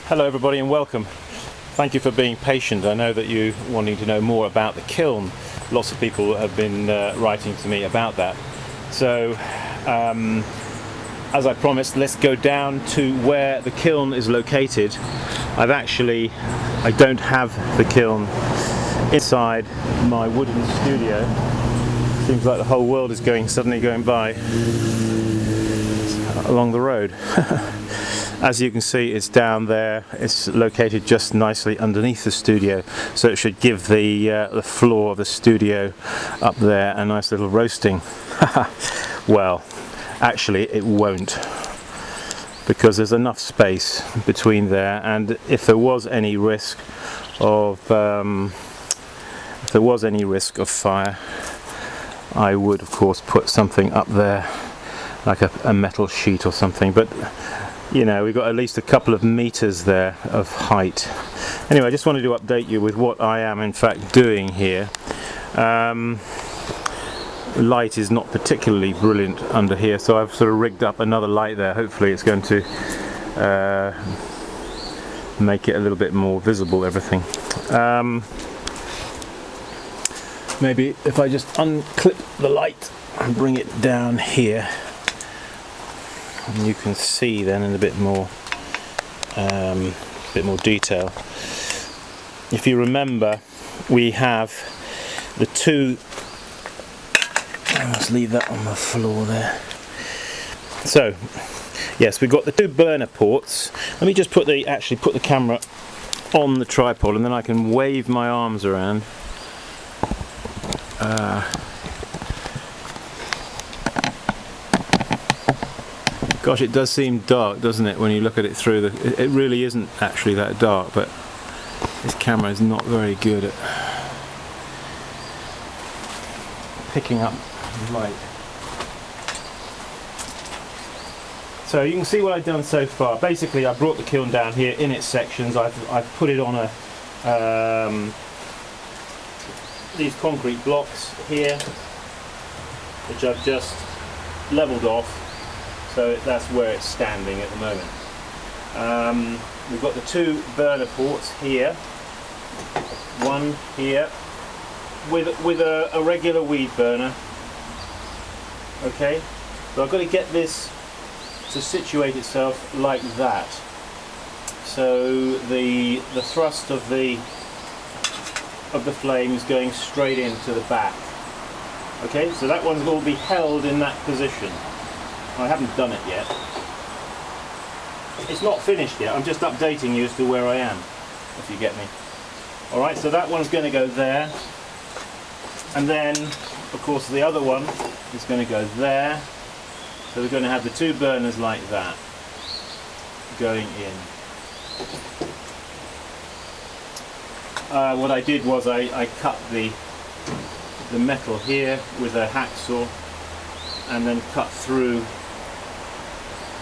Hello everybody and welcome. Thank you for being patient. I know that you wanting to know more about the kiln. Lots of people have been writing to me about that. So as I promised, let's go down to where the kiln is located. I don't have the kiln inside my wooden studio. Seems like the whole world is suddenly going by along the road. As you can see, it's down there. It's located just nicely underneath the studio, so it should give the floor of the studio up there a nice little roasting. Well, actually it won't, because there's enough space between there, and if there was any risk of fire, I would of course put something up there, like a metal sheet or something, but you know, we've got at least a couple of meters there of height. Anyway, I just wanted to update you with what I am in fact doing here. Light is not particularly brilliant under here, so I've sort of rigged up another light there. Hopefully it's going to make it a little bit more visible, everything. Maybe if I just unclip the light and bring it down here, and you can see then in a bit more detail. If you remember, we have the two. Let's leave that on the floor there. So, yes, we've got the two burner ports. Let me just put the camera on the tripod, and then I can wave my arms around. Gosh, it does seem dark, doesn't it, when you look at it through it really isn't actually that dark, but this camera is not very good at picking up light. So you can see what I've done so far. Basically, I brought the kiln down here in its sections. I've put it on these concrete blocks here, which I've just leveled off. So that's where it's standing at the moment. We've got the two burner ports here, one here, with a regular weed burner. Okay, so I've got to get this to situate itself like that. So the thrust of the flame is going straight into the back. Okay, so that one will be held in that position. I haven't done it yet. It's not finished yet. I'm just updating you as to where I am, if you get me. Alright, so that one's going to go there. And then, of course, the other one is going to go there. So we're going to have the two burners like that going in. What I did was I cut the metal here with a hacksaw, and then cut through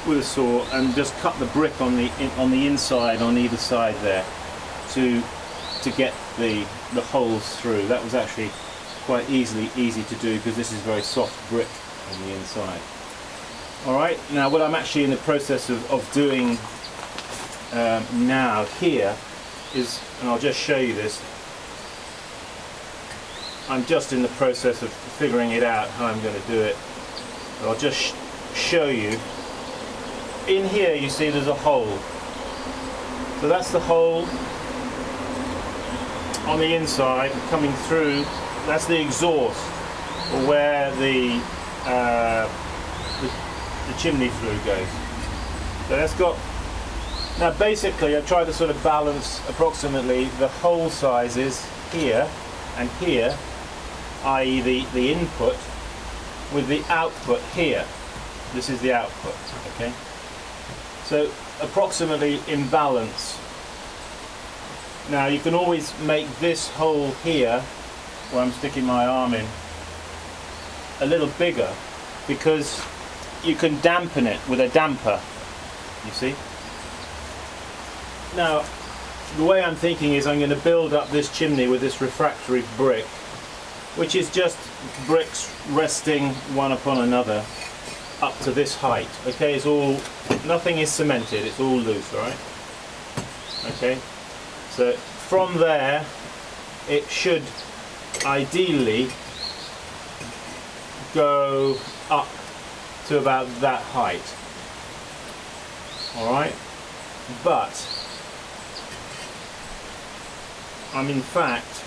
with a saw and just cut the brick on the inside on either side there to get the holes through. That was actually quite easy to do, because this is very soft brick on the inside. Alright, now what I'm actually in the process of doing now here is, and I'll just show you this, I'm just in the process of figuring it out how I'm going to do it. But I'll just show you. In here you see there's a hole. So that's the hole on the inside coming through. That's the exhaust, or where the chimney flue goes. So that's got. Now basically I try to sort of balance approximately the hole sizes here and here, i.e. the input, with the output here. This is the output, okay? So approximately in balance. Now you can always make this hole here, where I'm sticking my arm in, a little bigger, because you can dampen it with a damper, you see? Now, the way I'm thinking is I'm going to build up this chimney with this refractory brick, which is just bricks resting one upon another up to this height. Okay, it's all, nothing is cemented, it's all loose, alright? Okay, so from there it should ideally go up to about that height. Alright, but I'm in fact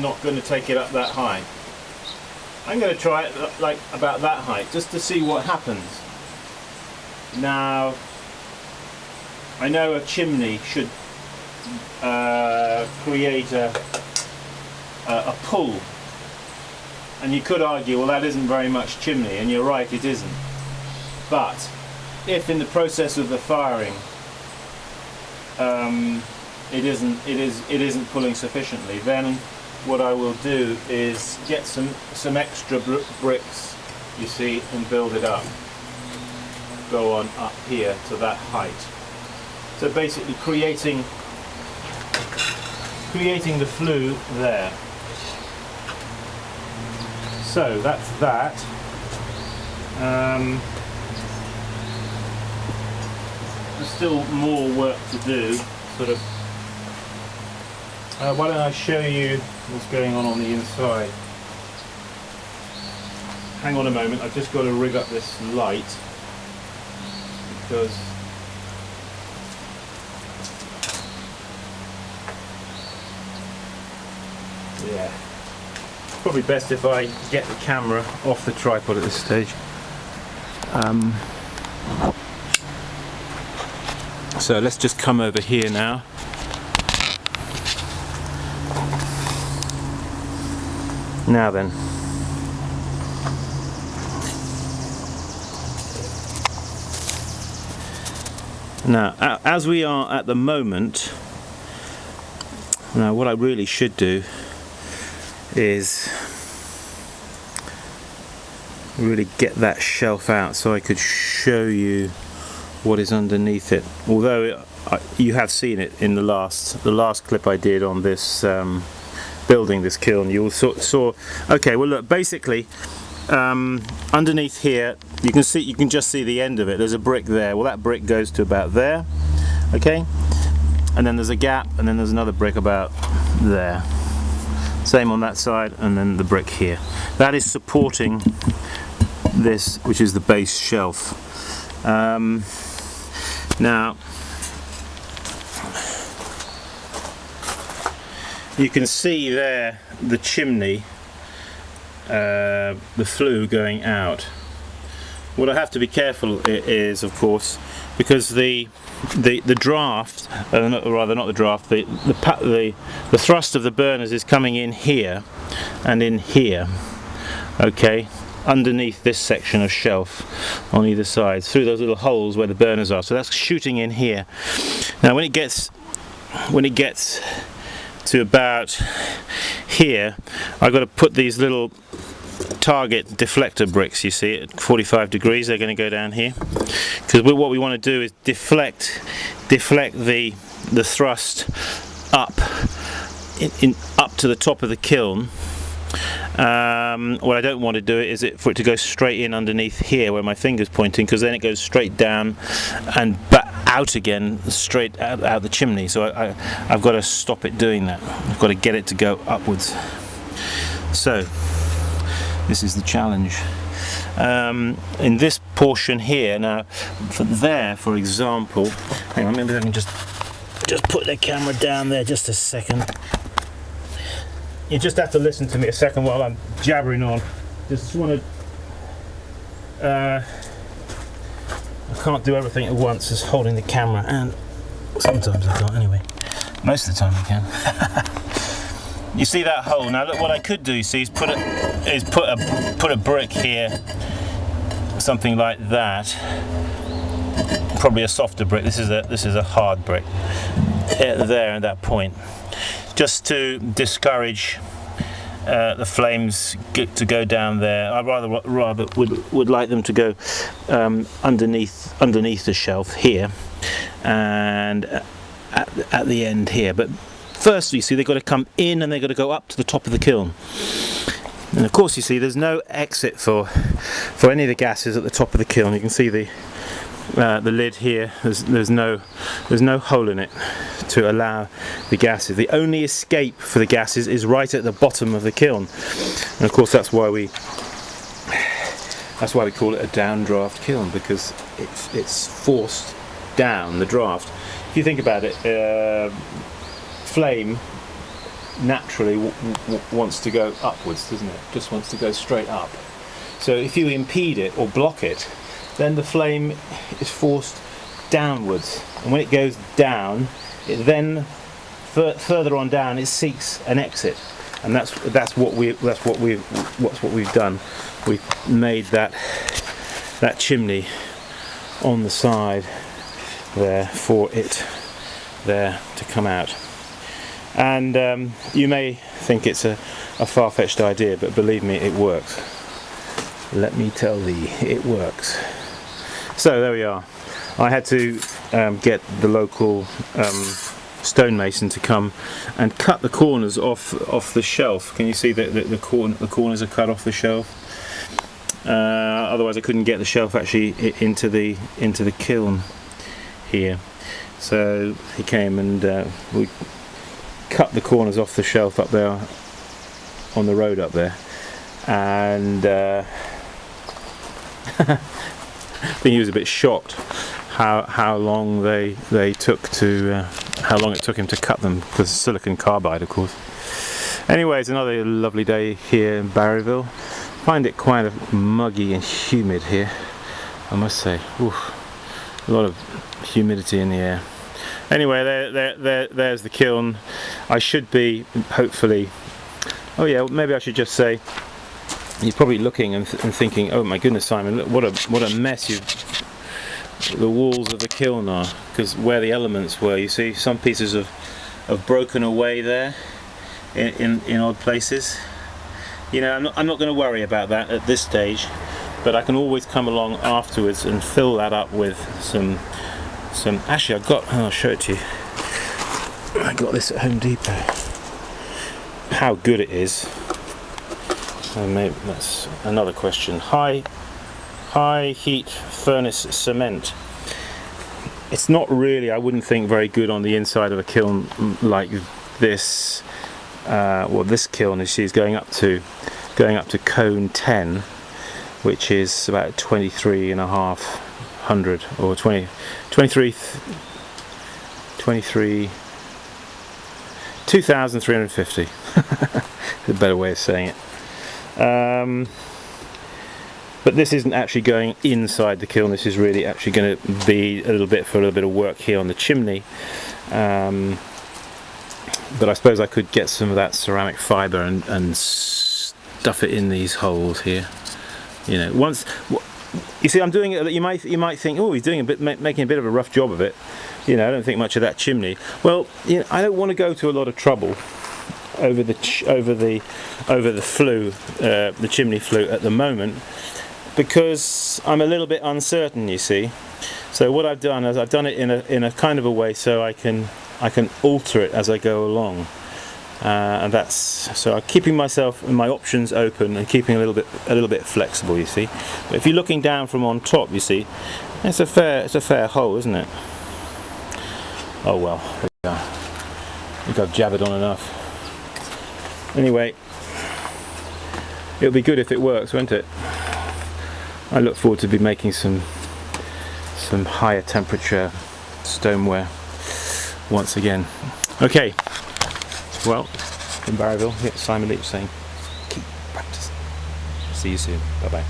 not going to take it up that high. I'm going to try it like about that height just to see what happens. Now I know a chimney should create a pull, and you could argue, well, that isn't very much chimney, and you're right, it isn't. But if in the process of the firing it isn't pulling sufficiently, then what I will do is get some extra bricks, you see, and build it up. Go on up here to that height. So basically creating the flue there. So that's that. There's still more work to do, sort of. Why don't I show you what's going on the inside? Hang on a moment, I've just got to rig up this light because yeah, probably best if I get the camera off the tripod at this stage. So let's just come over here now. Now then, now as we are at the moment, now what I really should do is really get that shelf out so I could show you what is underneath it. Although you have seen it in the last clip I did on this building this kiln. You saw. Okay, well look, basically underneath here you can just see the end of it. There's a brick there. Well, that brick goes to about there. Okay, and then there's a gap, and then there's another brick about there. Same on that side, and then the brick here. That is supporting this, which is the base shelf. Now you can see there the chimney, the flue going out. What I have to be careful is, of course, because the draft, rather not the draft, the thrust of the burners is coming in here and in here. Okay, underneath this section of shelf on either side, through those little holes where the burners are. So that's shooting in here. Now when it gets to about here, I've got to put these little target deflector bricks, you see, at 45 degrees. They're going to go down here, because what we want to do is deflect the thrust up up to the top of the kiln. What I don't want to do is for it to go straight in underneath here where my finger's pointing, because then it goes straight down and back out again, straight out the chimney. So I've got to stop it doing that. I've got to get it to go upwards. So this is the challenge. In this portion here, now for example, hang on, maybe I can just put the camera down there just a second. You just have to listen to me a second while I'm jabbering on. Just want to I can't do everything at once, just holding the camera, and sometimes I can't anyway. Most of the time I can. You see that hole? Now look, what I could do, you see, is put a brick here, something like that. Probably a softer brick. This is a hard brick. There at that point, just to discourage the flames to go down there. I rather would like them to go underneath the shelf here, and at the end here. But first, you see, they've got to come in and they've got to go up to the top of the kiln. And of course, you see, there's no exit for any of the gases at the top of the kiln. You can see the lid here, there's no hole in it to allow the gases. The only escape for the gases is right at the bottom of the kiln, and of course that's why we call it a downdraft kiln, because it's forced down the draft. If you think about it, flame naturally wants to go upwards, doesn't it? Just wants to go straight up. So if you impede it or block it, then the flame is forced downwards, and when it goes down, it then further on down it seeks an exit, and that's what we've done. We've made that chimney on the side there for it there to come out. And you may think it's a far-fetched idea, but believe me, it works. Let me tell thee, it works. So there we are. I had to get the local stonemason to come and cut the corners off the shelf. Can you see that the corners are cut off the shelf? Otherwise I couldn't get the shelf actually into the kiln here. So he came and we cut the corners off the shelf up there on the road up there, and I think he was a bit shocked how long they took to how long it took him to cut them, because silicon carbide, of course. Anyways, another lovely day here in Barryville. Find it quite muggy and humid here, I must say. Oof, a lot of humidity in the air. Anyway, there's the kiln. I should be, hopefully, oh yeah, maybe I should just say, you're probably looking and thinking, oh my goodness, Simon, look, what a mess the walls of the kiln are, because where the elements were, you see some pieces have broken away there in odd places. You know, I'm not going to worry about that at this stage, but I can always come along afterwards and fill that up with some actually I'll show it to you. I got this at Home Depot. How good it is. Maybe that's another question. High heat furnace cement. It's not really, I wouldn't think, very good on the inside of a kiln like this. Well, this kiln is going up to cone 10, which is about 23,500 or 2,350. A better way of saying it. But this isn't actually going inside the kiln. This is really actually going to be a little bit of work here on the chimney. But I suppose I could get some of that ceramic fibre and stuff it in these holes here. You know, once you see, I'm doing it. You might think, oh, he's doing making a bit of a rough job of it. You know, I don't think much of that chimney. Well, you know, I don't want to go to a lot of trouble over the flue, the chimney flue at the moment, because I'm a little bit uncertain, you see. So what I've done is I've done it in a kind of a way so I can alter it as I go along, and that's so I'm keeping myself and my options open and keeping a little bit flexible, you see. But if you're looking down from on top, you see, it's a fair hole, isn't it? Oh well, there we go. I think I've jabbered on enough. Anyway, it'll be good if it works, won't it? I look forward to be making some higher temperature stoneware once again. Okay, well, in Barryville, here's Simon Leach saying, keep practicing. See you soon. Bye bye.